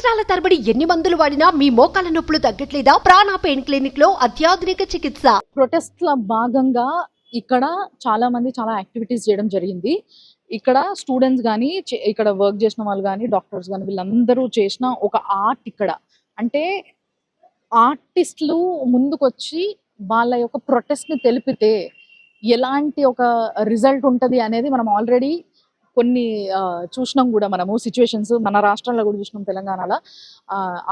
సంవత్సరాల తరబడి ఎన్ని మందులు వాడినా మీ మోకాల నొప్పులు తగ్గట్లేదా? ప్రాణ పెయిన్ క్లినిక్ లో అత్యాధునిక చికిత్స. ప్రొటెస్ట్ ల భాగంగా ఇక్కడ చాలా మంది చాలా యాక్టివిటీస్ చేయడం జరిగింది. ఇక్కడ స్టూడెంట్స్ కానీ ఇక్కడ వర్క్ చేసిన వాళ్ళు కానీ డాక్టర్స్ కానీ వీళ్ళందరూ చేసిన ఒక ఆర్ట్ ఇక్కడ. అంటే ఆర్టిస్టులు ముందుకొచ్చి వాళ్ళ యొక్క ప్రొటెస్ట్ ని తెలిపితే ఎలాంటి ఒక రిజల్ట్ ఉంటుంది అనేది మనం ఆల్రెడీ కొన్ని చూసినాం కూడా. మనము సిచ్యువేషన్స్ మన రాష్ట్రంలో కూడా చూసినాం, తెలంగాణలో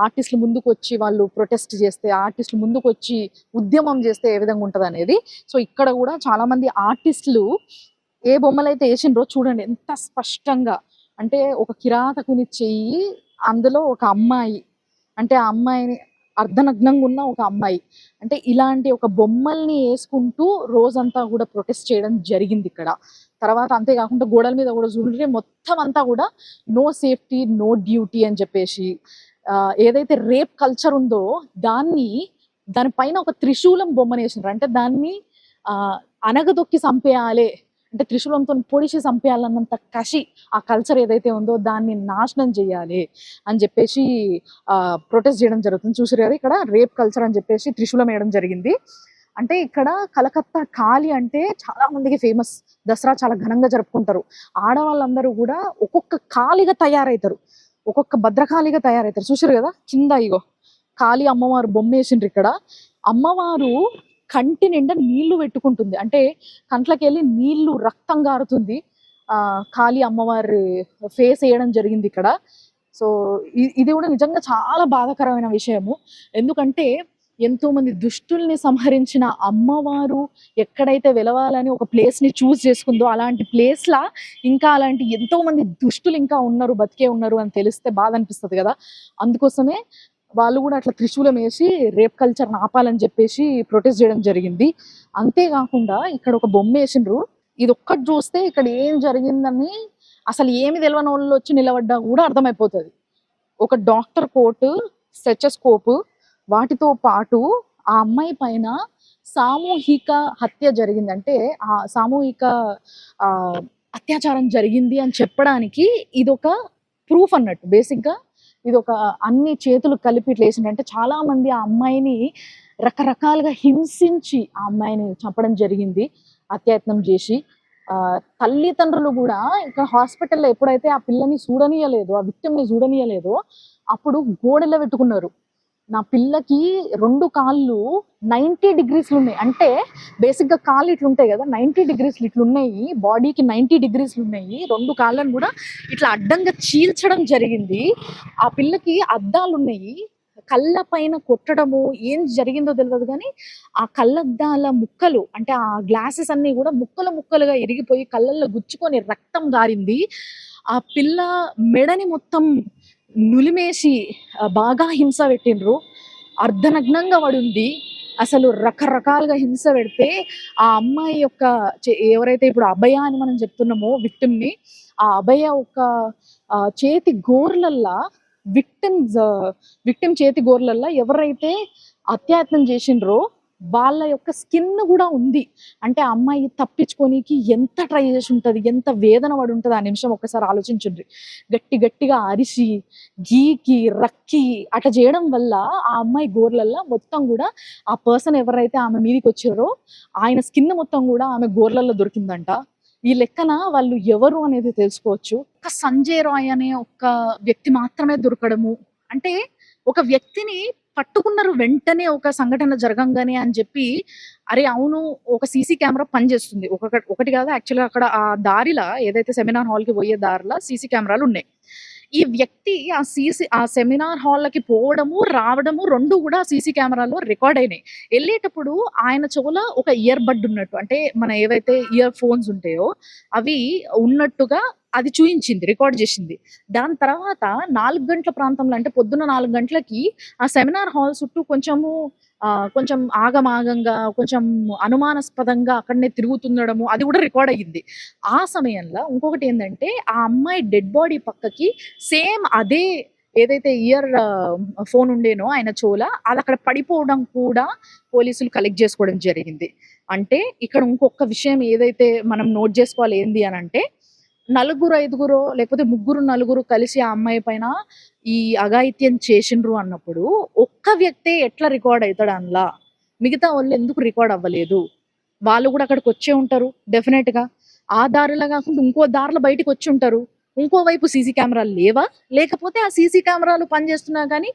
ఆర్టిస్టులు ముందుకు వచ్చి వాళ్ళు ప్రొటెస్ట్ చేస్తే, ఆర్టిస్టులు ముందుకు వచ్చి ఉద్యమం చేస్తే ఏ విధంగా ఉంటుంది అనేది. సో ఇక్కడ కూడా చాలా మంది ఆర్టిస్టులు ఏ బొమ్మలు అయితే వేసిండ్రో చూడండి ఎంత స్పష్టంగా. అంటే ఒక కిరాతకుని చెయ్యి, అందులో ఒక అమ్మాయి, అంటే ఆ అమ్మాయిని అర్ధనగ్నంగా ఉన్న ఒక అమ్మాయి, అంటే ఇలాంటి ఒక బొమ్మల్ని వేసుకుంటూ రోజంతా కూడా ప్రొటెస్ట్ చేయడం జరిగింది ఇక్కడ. తర్వాత అంతేకాకుండా గోడల మీద కూడా చూడండి మొత్తం అంతా కూడా నో సేఫ్టీ నో డ్యూటీ అని చెప్పేసి, ఏదైతే రేప్ కల్చర్ ఉందో దానిపైన ఒక త్రిశూలం బొమ్మను వేసినారు. అంటే దాన్ని అనగదొక్కి చంపేయాలి, అంటే త్రిశూలంతో పొడిచి చంపేయాలన్నంత కసి ఆ కల్చర్ ఏదైతే ఉందో దాన్ని నాశనం చేయాలి అని చెప్పేసి ప్రొటెస్ట్ చేయడం జరుగుతుంది. చూసారు కదా, ఇక్కడ రేప్ కల్చర్ అని చెప్పేసి త్రిశూలం వేయడం జరిగింది. అంటే ఇక్కడ కలకత్తా కాళీ అంటే చాలా మందికి ఫేమస్. దసరా చాలా ఘనంగా జరుపుకుంటారు. ఆడవాళ్ళందరూ కూడా ఒక్కొక్క కాళీగా తయారవుతారు, ఒక్కొక్క భద్రకాళిగా తయారవుతారు. చూసారు కదా కింద ఇగో కాళీ అమ్మవారు బొమ్మ వేసిండ్రు. ఇక్కడ అమ్మవారు కంటి నిండా నీళ్లు పెట్టుకుంటుంది, అంటే కంట్లకి వెళ్ళి నీళ్లు రక్తం గారుతుంది. కాళీ అమ్మవారి ఫేస్ వేయడం జరిగింది ఇక్కడ. సో ఇది కూడా నిజంగా చాలా బాధాకరమైన విషయము. ఎందుకంటే ఎంతో మంది దుష్టుల్ని సంహరించిన అమ్మవారు ఎక్కడైతే వెలవాలని ఒక ప్లేస్ ని చూస్ చేసుకుందో అలాంటి ప్లేస్ లా ఇంకా అలాంటి ఎంతో మంది దుష్టులు ఇంకా ఉన్నారు, బతికే ఉన్నారు అని తెలిస్తే బాధ అనిపిస్తుంది కదా. అందుకోసమే వాళ్ళు కూడా అట్లా త్రిశూలం వేసి రేప్ కల్చర్ ఆపాలని చెప్పేసి ప్రొటెస్ట్ చేయడం జరిగింది. అంతేకాకుండా ఇక్కడ ఒక బొమ్మ వేసిండ్రు. ఇది ఒక్కటి చూస్తే ఇక్కడ ఏం జరిగిందని అసలు ఏమి తెలియని వాళ్ళు వచ్చి నిలబడ్డా కూడా అర్థమైపోతుంది. ఒక డాక్టర్ కోట్, స్టెథోస్కోప్, వాటితో పాటు ఆ అమ్మాయి పైన సామూహిక హత్య జరిగింది, అంటే ఆ సామూహిక అత్యాచారం జరిగింది అని చెప్పడానికి ఇదొక ప్రూఫ్ అన్నట్టు. బేసిక్గా ఇది ఒక అన్ని చేతులు కలిపి ఇట్లా వేసింది. అంటే చాలా మంది ఆ అమ్మాయిని రకరకాలుగా హింసించి ఆ అమ్మాయిని చంపడం జరిగింది, అత్యయత్నం చేసి. తల్లిదండ్రులు కూడా ఇక్కడ హాస్పిటల్లో ఎప్పుడైతే ఆ పిల్లని చూడనీయలేదు, ఆ విక్టిమ్ని చూడనీయలేదో అప్పుడు గోడెల్లో పెట్టుకున్నారు. నా పిల్లకి 2 కాళ్ళు 90 డిగ్రీస్లు ఉన్నాయి, అంటే బేసిక్గా కాళ్ళు ఇట్లుంటాయి కదా, 90 డిగ్రీస్లు ఇట్లున్నాయి, బాడీకి 90 డిగ్రీస్లు ఉన్నాయి. 2 కాళ్ళను కూడా ఇట్లా అడ్డంగా చీల్చడం జరిగింది. ఆ పిల్లకి అద్దాలు ఉన్నాయి, కళ్ళ పైన కొట్టడము ఏం జరిగిందో తెలియదు కానీ ఆ కళ్ళద్దాల ముక్కలు, అంటే ఆ గ్లాసెస్ అన్ని కూడా ముక్కలు ముక్కలుగా ఇరిగిపోయి కళ్ళల్లో గుచ్చుకొని రక్తం గారింది. ఆ పిల్ల మెడని మొత్తం నులిమేసి బాగా హింస పెట్టిండ్రు. అర్ధనగ్నంగా పడుంది. అసలు రకరకాలుగా హింస పెడితే ఆ అమ్మాయి యొక్క ఎవరైతే ఇప్పుడు అభయ అని మనం చెప్తున్నామో విక్టిమ్ని, ఆ అభయ ఒక చేతి గోర్లల్లా విక్టిమ్ చేతి గోర్లల్లా ఎవరైతే అత్యాయత్నం చేసిండ్రో వాళ్ళ యొక్క స్కిన్ కూడా ఉంది. అంటే ఆ అమ్మాయి తప్పించుకోనికి ఎంత ట్రై చేసి ఉంటుంది, ఎంత వేదన పడి ఉంటుంది ఆ నిమిషం ఒక్కసారి ఆలోచించండి. గట్టిగా అరిసి గీకి రక్కి అట్లా చేయడం వల్ల ఆ అమ్మాయి గోర్లల్లో మొత్తం కూడా ఆ పర్సన్ ఎవరైతే ఆమె మీదకి వచ్చారో ఆయన స్కిన్ మొత్తం కూడా ఆమె గోర్లల్లో దొరికిందంట. ఈ లెక్కన వాళ్ళు ఎవరు అనేది తెలుసుకోవచ్చు. ఒక సంజయ్ రాయ్ అనే ఒక వ్యక్తి మాత్రమే దొరకడము, అంటే ఒక వ్యక్తిని పట్టుకున్నారు వెంటనే ఒక సంఘటన జరగంగానే అని చెప్పి. అరే అవును, ఒక సీసీ కెమెరా పనిచేస్తుంది, ఒకటి కాదు యాక్చువల్గా అక్కడ ఆ దారిలా ఏదైతే సెమినార్ హాల్కి పోయే దారిలా సీసీ కెమెరాలు ఉన్నాయి. ఈ వ్యక్తి ఆ సెమినార్ హాల్కి పోవడము రావడము 2 కూడా సీసీ కెమెరాలో రికార్డ్ అయినాయి. వెళ్ళేటప్పుడు ఆయన చెవులో ఒక ఇయర్ బడ్ ఉన్నట్టు, అంటే మన ఏవైతే ఇయర్ ఫోన్స్ ఉంటాయో అవి ఉన్నట్టుగా అది చూయించింది, రికార్డ్ చేసింది. దాని తర్వాత 4 గంటల ప్రాంతంలో, అంటే పొద్దున్న 4 గంటలకి ఆ సెమినార్ హాల్ చుట్టూ కొంచెం ఆగమాగంగా కొంచెం అనుమానాస్పదంగా అక్కడనే తిరుగుతుండడము అది కూడా రికార్డ్ అయ్యింది. ఆ సమయంలో ఇంకొకటి ఏంటంటే ఆ అమ్మాయి డెడ్ బాడీ పక్కకి సేమ్ అదే ఏదైతే ఇయర్ ఫోన్ ఉండేనో ఆయన చెవుల అది అక్కడ పడిపోవడం కూడా పోలీసులు కలెక్ట్ చేసుకోవడం జరిగింది. అంటే ఇక్కడ ఇంకొక విషయం ఏదైతే మనం నోట్ చేసుకోవాలి ఏంది అని అంటే, నలుగురు, ఐదుగురో లేకపోతే ముగ్గురు, నలుగురు కలిసి ఆ అమ్మాయి పైన ఈ అఘాయిత్యం చేసిండ్రు అన్నప్పుడు ఒక్క వ్యక్తే ఎట్లా రికార్డ్ అయితాడు అందులో? మిగతా వాళ్ళు ఎందుకు రికార్డ్ అవ్వలేదు? వాళ్ళు కూడా అక్కడికి వచ్చే ఉంటారు డెఫినెట్ గా. ఆ దారిలో కాకుండా ఇంకో దారిలో బయటికి వచ్చి ఉంటారు. ఇంకోవైపు సీసీ కెమెరాలు లేవా? లేకపోతే ఆ సీసీ కెమెరాలు పనిచేస్తున్నా కానీ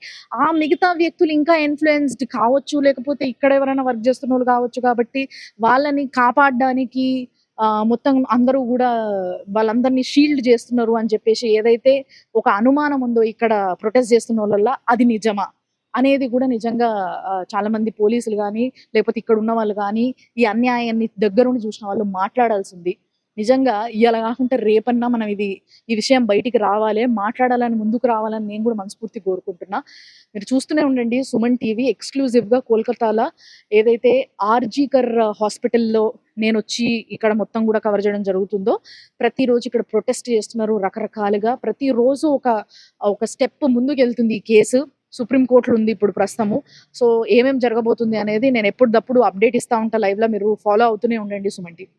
ఆ మిగతా వ్యక్తులు ఇంకా ఇన్ఫ్లుయెన్స్డ్ కావచ్చు, లేకపోతే ఇక్కడ ఎవరైనా వర్క్ చేస్తున్న వాళ్ళు కావచ్చు, కాబట్టి వాళ్ళని కాపాడడానికి మొత్తం అందరూ కూడా వాళ్ళందరినీ షీల్డ్ చేస్తున్నారు అని చెప్పేసి ఏదైతే ఒక అనుమానం ఉందో ఇక్కడ ప్రొటెస్ట్ చేస్తున్న వాళ్ళ, అది నిజమా అనేది కూడా నిజంగా చాలా మంది పోలీసులు కానీ లేకపోతే ఇక్కడ ఉన్న వాళ్ళు కానీ ఈ అన్యాయాన్ని దగ్గరుండి చూసిన వాళ్ళు మాట్లాడాల్సింది. నిజంగా ఇవాళ కాకుండా రేపన్నా మనం ఈ విషయం బయటికి రావాలి, మాట్లాడాలని, ముందుకు రావాలని నేను కూడా మనస్ఫూర్తి కోరుకుంటున్నా. మీరు చూస్తూనే ఉండండి సుమన్ టీవీ. ఎక్స్క్లూజివ్గా కోల్కతాలో ఏదైతే ఆర్జీకర్ హాస్పిటల్లో నేను వచ్చి ఇక్కడ మొత్తం కూడా కవర్ చేయడం జరుగుతుందో, ప్రతిరోజు ఇక్కడ ప్రొటెస్ట్ చేస్తున్నారు రకరకాలుగా. ప్రతిరోజు ఒక స్టెప్ ముందుకు వెళ్తుంది ఈ కేసు. సుప్రీం కోర్టులో ఉంది ఇప్పుడు ప్రస్తుతము. సో ఏమేమి జరగబోతుంది అనేది నేను ఎప్పటికప్పుడు అప్డేట్ ఇస్తా ఉంటా లైవ్లో. మీరు ఫాలో అవుతూనే ఉండండి సుమన్ టీవీ.